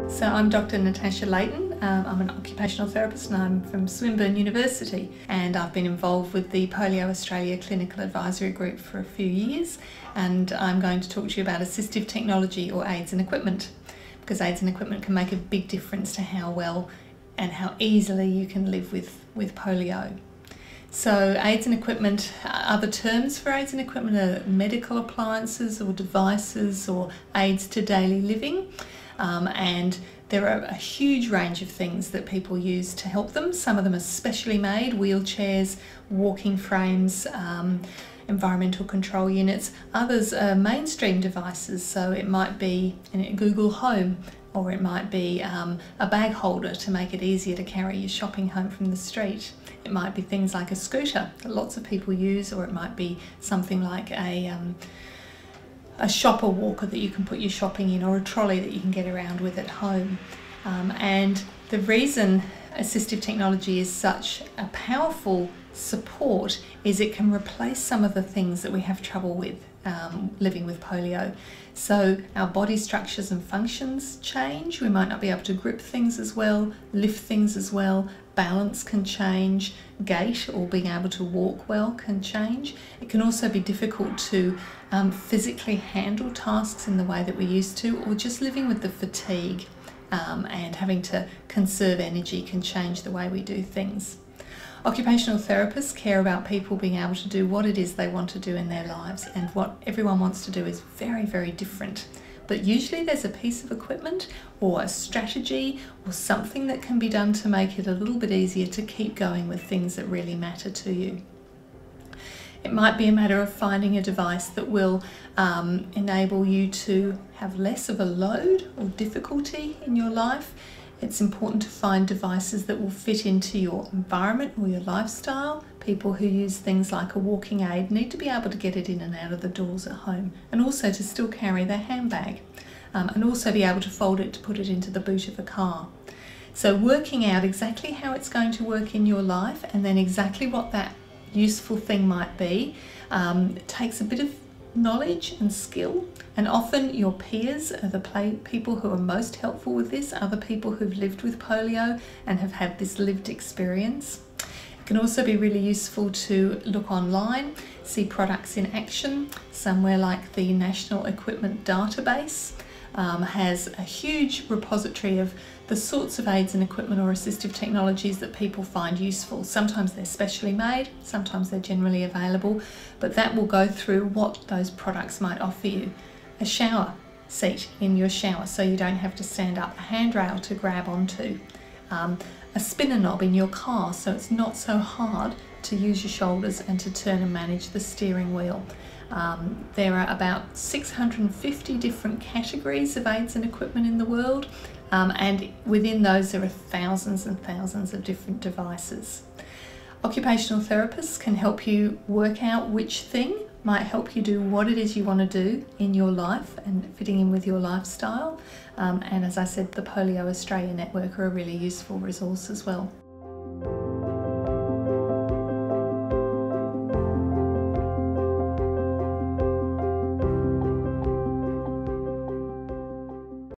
So I'm Dr. Natasha Layton. I'm an occupational therapist and I'm from Swinburne University, and I've been involved with the Polio Australia Clinical Advisory Group for a few years, and I'm going to talk to you about assistive technology or aids and equipment, because aids and equipment can make a big difference to how well and how easily you can live with polio. So aids and equipment, other terms for aids and equipment are medical appliances or devices or aids to daily living. And there are a huge range of things that people use to help them. Some of them are specially made: wheelchairs, walking frames, environmental control units. Others are mainstream devices, so it might be Google Home, or it might be a bag holder to make it easier to carry your shopping home from the street. It might be things like a scooter that lots of people use, or it might be something like a shopper walker that you can put your shopping in, or a trolley that you can get around with at home. And the reason assistive technology is such a powerful support is it can replace some of the things that we have trouble with living with polio. So our body structures and functions change. We might not be able to grip things as well, lift things as well, balance can change, gait or being able to walk well can change. It can also be difficult to physically handle tasks in the way that we used to, or just living with the fatigue and having to conserve energy can change the way we do things. Occupational therapists care about people being able to do what it is they want to do in their lives, and what everyone wants to do is very, very different. But usually there's a piece of equipment or a strategy or something that can be done to make it a little bit easier to keep going with things that really matter to you. It might be a matter of finding a device that will enable you to have less of a load or difficulty in your life. It's important to find devices that will fit into your environment or your lifestyle. People who use things like a walking aid need to be able to get it in and out of the doors at home, and also to still carry their handbag, and also be able to fold it to put it into the boot of a car. So working out exactly how it's going to work in your life, and then exactly what that useful thing might be, takes a bit of knowledge and skill, and often your peers are the people who are most helpful with this, other people who've lived with polio and have had this lived experience. It can also be really useful to look online, see products in action. Somewhere like the National Equipment Database has a huge repository of the sorts of aids and equipment or assistive technologies that people find useful. Sometimes they're specially made, sometimes they're generally available, but that will go through what those products might offer you. A shower seat in your shower so you don't have to stand up, a handrail to grab onto, a spinner knob in your car so it's not so hard to use your shoulders and to turn and manage the steering wheel. There are about 650 different categories of aids and equipment in the world, and within those there are thousands and thousands of different devices. Occupational therapists can help you work out which thing might help you do what it is you want to do in your life and fitting in with your lifestyle. And as I said, the Polio Australia Network are a really useful resource as well.